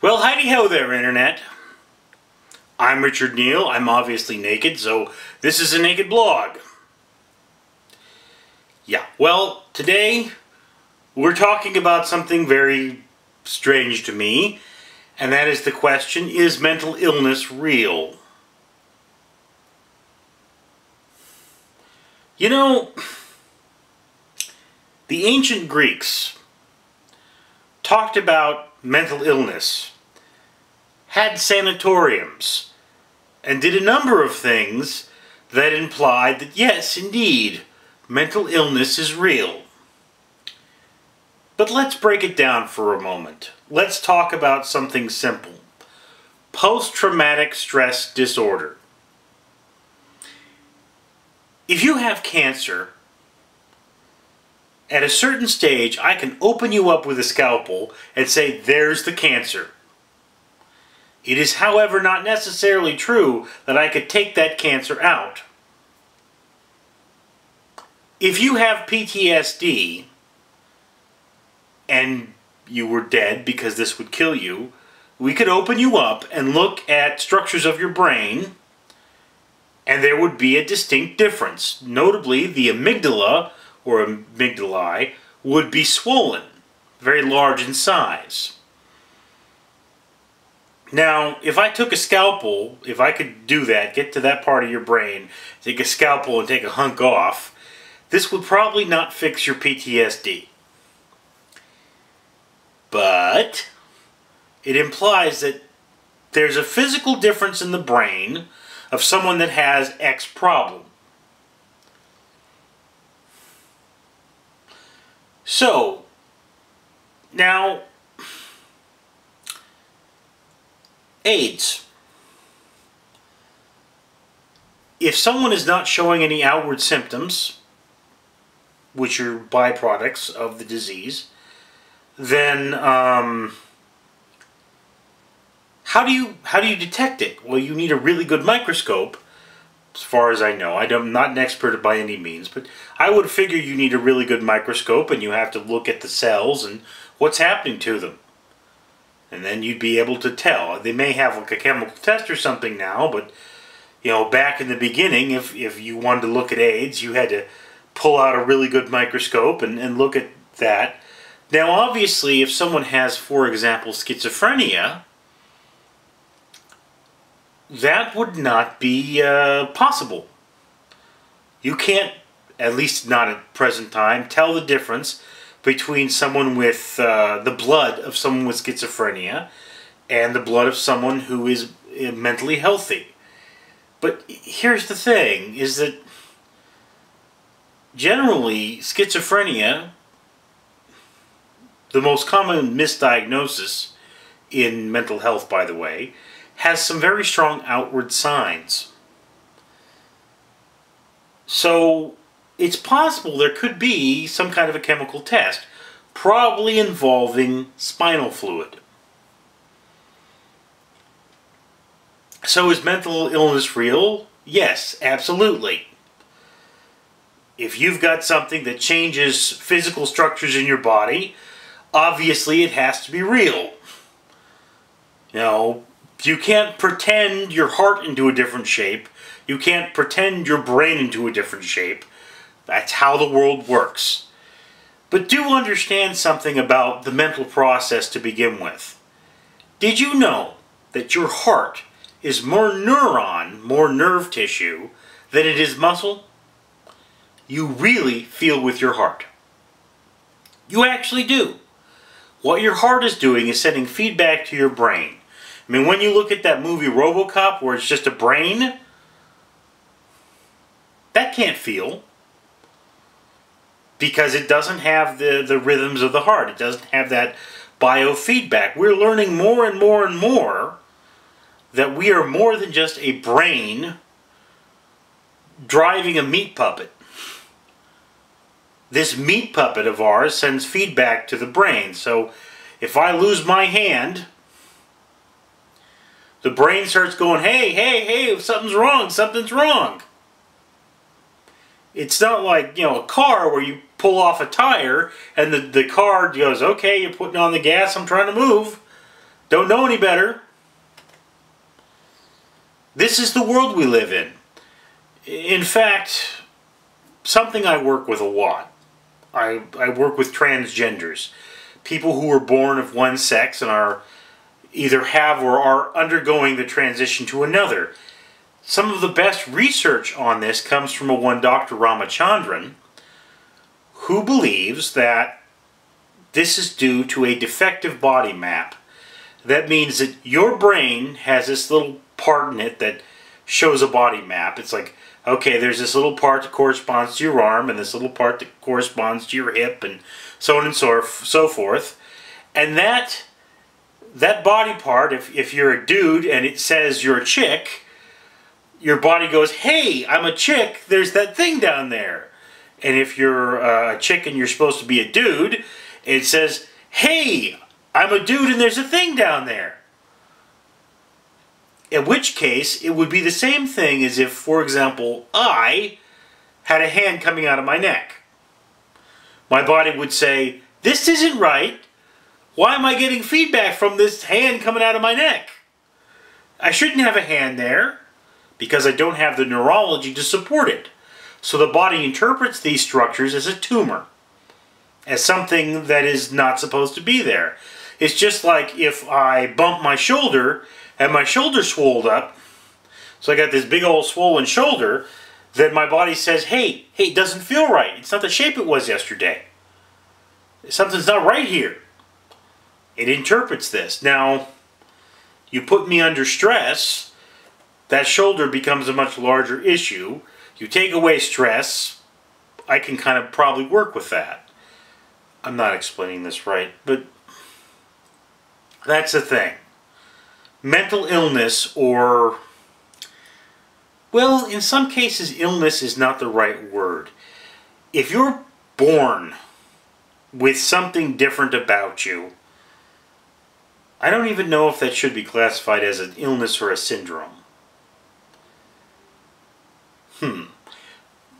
Well, howdy-ho there, Internet. I'm Richard Neal. I'm obviously naked, so this is a naked blog. Yeah, well, today we're talking about something very strange to me, and that is the question, is mental illness real? You know, the ancient Greeks talked about mental illness, had sanatoriums, and did a number of things that implied that yes, indeed, mental illness is real. But let's break it down for a moment. Let's talk about something simple. Post-traumatic stress disorder. If you have cancer, at a certain stage, I can open you up with a scalpel and say, there's the cancer. It is, however, not necessarily true that I could take that cancer out. If you have PTSD, and you were dead because this would kill you, we could open you up and look at structures of your brain, and there would be a distinct difference. Notably, the amygdala, or amygdalae, would be swollen, very large in size. Now, if I took a scalpel, if I could do that, get to that part of your brain, take a scalpel and take a hunk off, this would probably not fix your PTSD. But it implies that there's a physical difference in the brain of someone that has X problem. So, now, AIDS. If someone is not showing any outward symptoms, which are byproducts of the disease, then how do you detect it? Well, you need a really good microscope, as far as I know. I'm not an expert by any means, but I would figure you need a really good microscope, and you have to look at the cells and what's happening to them. And then you'd be able to tell. They may have like a chemical test or something now, but you know, back in the beginning, if you wanted to look at AIDS, you had to pull out a really good microscope and look at that. Now, obviously, if someone has, for example, schizophrenia, that would not be possible. You can't, at least not at present time, tell the difference between someone with the blood of someone with schizophrenia and the blood of someone who is mentally healthy. But here's the thing, is that generally schizophrenia, the most common misdiagnosis in mental health, by the way, has some very strong outward signs. So it's possible there could be some kind of a chemical test, probably involving spinal fluid. So is mental illness real? Yes, absolutely. If you've got something that changes physical structures in your body, obviously it has to be real. You know, you can't pretend your heart into a different shape. You can't pretend your brain into a different shape. That's how the world works. But do understand something about the mental process to begin with. Did you know that your heart is more neuron, more nerve tissue, than it is muscle? You really feel with your heart. You actually do. What your heart is doing is sending feedback to your brain. I mean, when you look at that movie RoboCop, where it's just a brain, that can't feel. Because it doesn't have the rhythms of the heart. It doesn't have that biofeedback. We're learning more and more and more that we are more than just a brain driving a meat puppet. This meat puppet of ours sends feedback to the brain. So if I lose my hand, the brain starts going, hey, hey, hey, something's wrong, something's wrong. It's not like, you know, a car where you pull off a tire and the car goes, okay, you're putting on the gas, I'm trying to move. Don't know any better. This is the world we live in. In fact, something I work with a lot. I work with transgenders. People who were born of one sex and are either have or are undergoing the transition to another. Some of the best research on this comes from one Dr. Ramachandran, who believes that this is due to a defective body map. That means that your brain has this little part in it that shows a body map. It's like, okay, there's this little part that corresponds to your arm, and this little part that corresponds to your hip, and so on and so forth. And that body part, if you're a dude and it says you're a chick, your body goes, hey, I'm a chick, there's that thing down there. And if you're a chick and you're supposed to be a dude, it says, hey, I'm a dude and there's a thing down there. In which case, it would be the same thing as if, for example, I had a hand coming out of my neck. My body would say, this isn't right. Why am I getting feedback from this hand coming out of my neck? I shouldn't have a hand there because I don't have the neurology to support it. So the body interprets these structures as a tumor, as something that is not supposed to be there. It's just like if I bump my shoulder and my shoulder swelled up, so I got this big old swollen shoulder, then my body says, hey, it doesn't feel right. It's not the shape it was yesterday. Something's not right here. It interprets this. Now, you put me under stress, that shoulder becomes a much larger issue. You take away stress, I can kind of probably work with that. I'm not explaining this right, but that's the thing. Mental illness, or, well, in some cases illness is not the right word. If you're born with something different about you, I don't even know if that should be classified as an illness or a syndrome.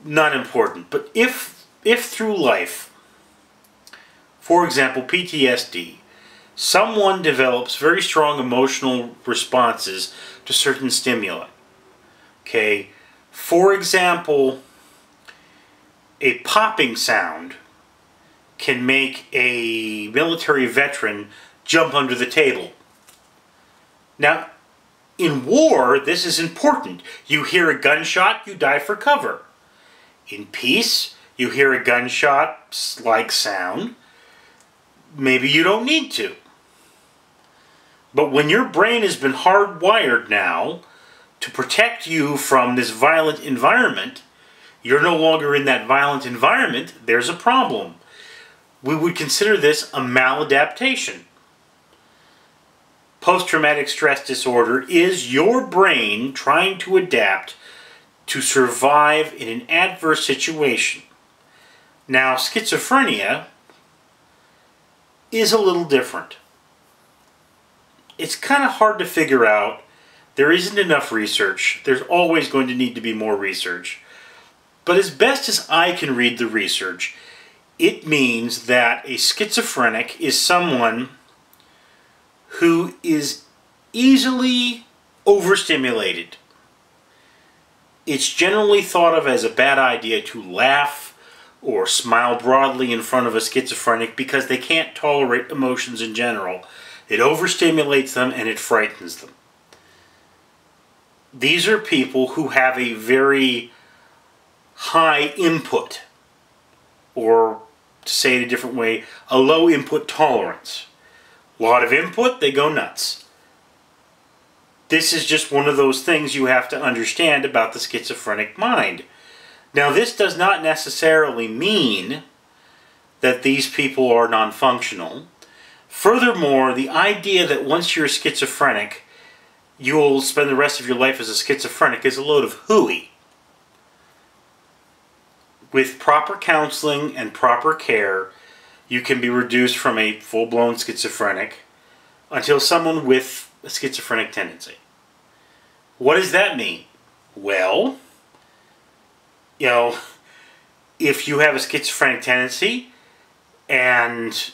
Not important. But if through life, for example, PTSD, someone develops very strong emotional responses to certain stimuli. Okay, for example, a popping sound can make a military veteran jump under the table. Now, in war, this is important. You hear a gunshot, you dive for cover. In peace, you hear a gunshot-like sound, maybe you don't need to. But when your brain has been hardwired now to protect you from this violent environment, you're no longer in that violent environment, there's a problem. We would consider this a maladaptation. Post-traumatic stress disorder is your brain trying to adapt to survive in an adverse situation. Now, schizophrenia is a little different. It's kind of hard to figure out. There isn't enough research. There's always going to need to be more research. But as best as I can read the research, it means that a schizophrenic is someone who is easily overstimulated. It's generally thought of as a bad idea to laugh or smile broadly in front of a schizophrenic because they can't tolerate emotions in general. It overstimulates them and it frightens them. These are people who have a very high input, or to say it a different way, a low input tolerance. A lot of input, they go nuts. This is just one of those things you have to understand about the schizophrenic mind. Now, this does not necessarily mean that these people are non-functional. Furthermore, the idea that once you're schizophrenic, you'll spend the rest of your life as a schizophrenic is a load of hooey. With proper counseling and proper care, you can be reduced from a full-blown schizophrenic until someone with a schizophrenic tendency. What does that mean? Well, you know, if you have a schizophrenic tendency and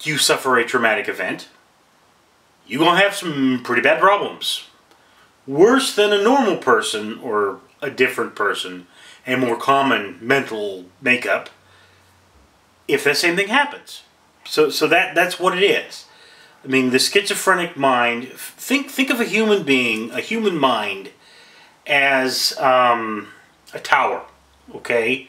you suffer a traumatic event, you're going to have some pretty bad problems. Worse than a normal person or a different person, a more common mental makeup, if that same thing happens. So that's what it is. I mean, the schizophrenic mind, think of a human being, a human mind, as a tower, okay?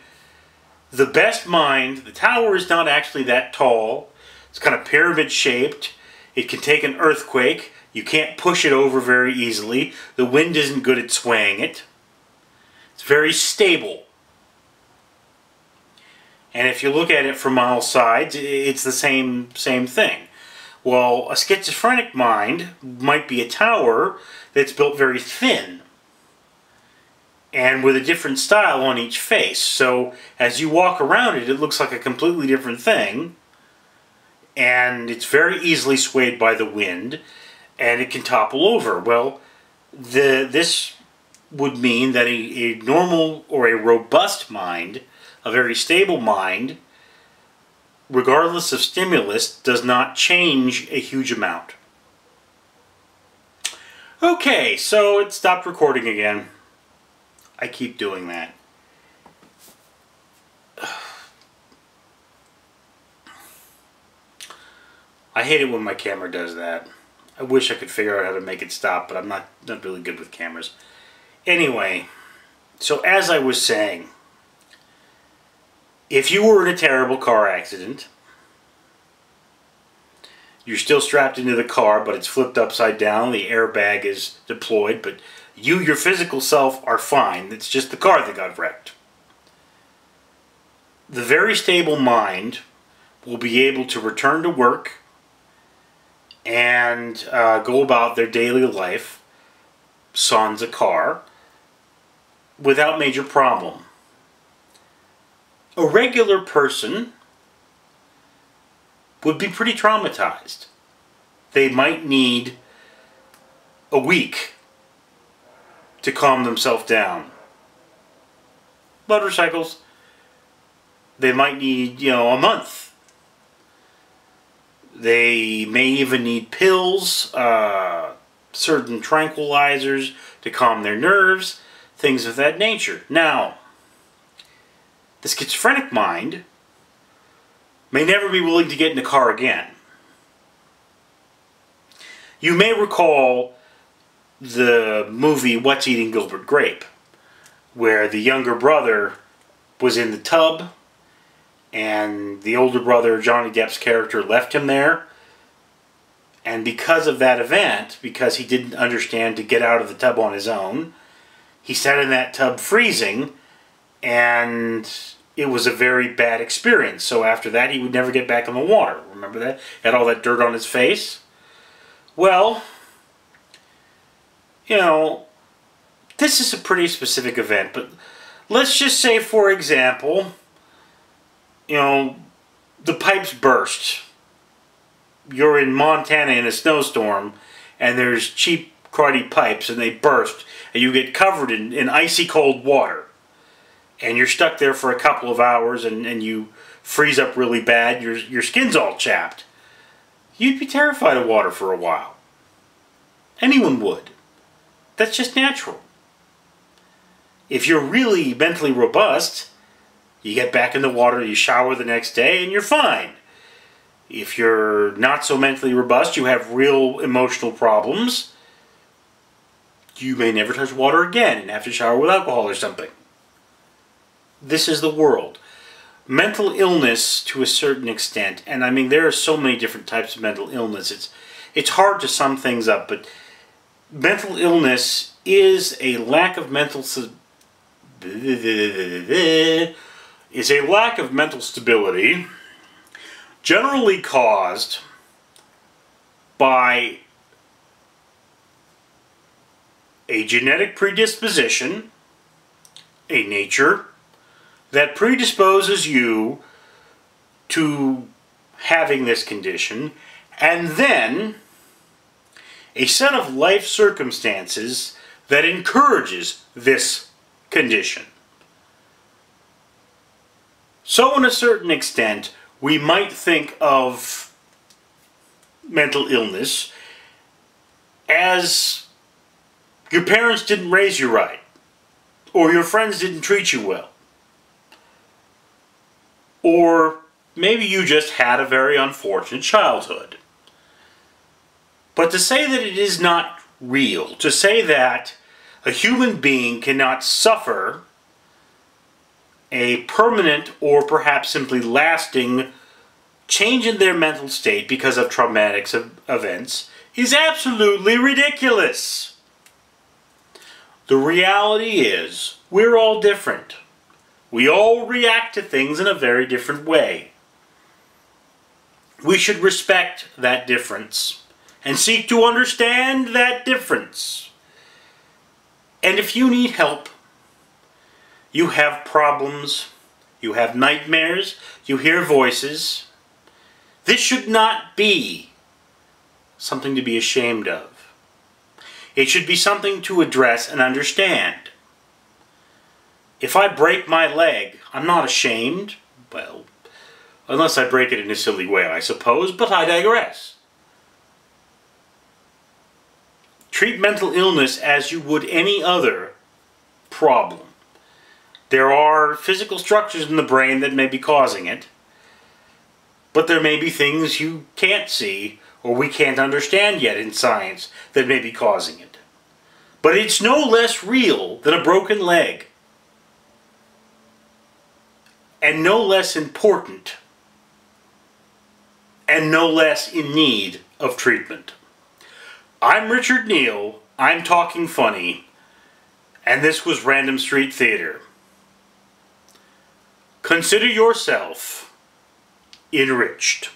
The best mind, the tower is not actually that tall. It's kind of pyramid shaped. It can take an earthquake. You can't push it over very easily. The wind isn't good at swaying it. It's very stable. And if you look at it from all sides, it's the same thing. Well, a schizophrenic mind might be a tower that's built very thin and with a different style on each face. So as you walk around it, it looks like a completely different thing, and it's very easily swayed by the wind, and it can topple over. Well, this would mean that a normal or a robust mind, a very stable mind, regardless of stimulus, does not change a huge amount. Okay, so it stopped recording again. I keep doing that. I hate it when my camera does that. I wish I could figure out how to make it stop, but I'm not really good with cameras. Anyway, so as I was saying, if you were in a terrible car accident, you're still strapped into the car, but it's flipped upside down, the airbag is deployed, but you, your physical self, are fine. It's just the car that got wrecked. The very stable mind will be able to return to work and go about their daily life, sans a car, without major problem. A regular person would be pretty traumatized. They might need a week to calm themselves down. Motorcycles, they might need, a month. They may even need pills, certain tranquilizers to calm their nerves, things of that nature. Now, the schizophrenic mind may never be willing to get in the car again. You may recall the movie What's Eating Gilbert Grape, where the younger brother was in the tub and the older brother, Johnny Depp's character, left him there. And because of that event, because he didn't understand to get out of the tub on his own, he sat in that tub freezing, and it was a very bad experience. So after that, he would never get back in the water. Remember that? Had all that dirt on his face? Well, this is a pretty specific event, but let's just say, for example, the pipes burst. You're in Montana in a snowstorm, and there's cheap, cruddy pipes, and they burst, and you get covered in icy cold water. And you're stuck there for a couple of hours, and you freeze up really bad, your skin's all chapped. You'd be terrified of water for a while. Anyone would. That's just natural. If you're really mentally robust, you get back in the water, you shower the next day, and you're fine. If you're not so mentally robust, you have real emotional problems, you may never touch water again and have to shower with alcohol or something. This is the world. Mental illness, to a certain extent, and I mean there are so many different types of mental illness, it's hard to sum things up, but mental illness is a lack of mental stability, generally caused by a genetic predisposition, a nature, that predisposes you to having this condition, and then a set of life circumstances that encourages this condition. So, in a certain extent, we might think of mental illness as your parents didn't raise you right, or your friends didn't treat you well, or maybe you just had a very unfortunate childhood. But to say that it is not real, to say that a human being cannot suffer a permanent or perhaps simply lasting change in their mental state because of traumatic events is absolutely ridiculous. The reality is, we're all different. We all react to things in a very different way. We should respect that difference and seek to understand that difference. And if you need help, you have problems, you have nightmares, you hear voices, this should not be something to be ashamed of. It should be something to address and understand. If I break my leg, I'm not ashamed. Well, unless I break it in a silly way, I suppose, but I digress. Treat mental illness as you would any other problem. There are physical structures in the brain that may be causing it, but there may be things you can't see or we can't understand yet in science that may be causing it. But it's no less real than a broken leg, and no less important, and no less in need of treatment. I'm Richard Neal, I'm Talking Funny, and this was Random Street Theater. Consider yourself enriched.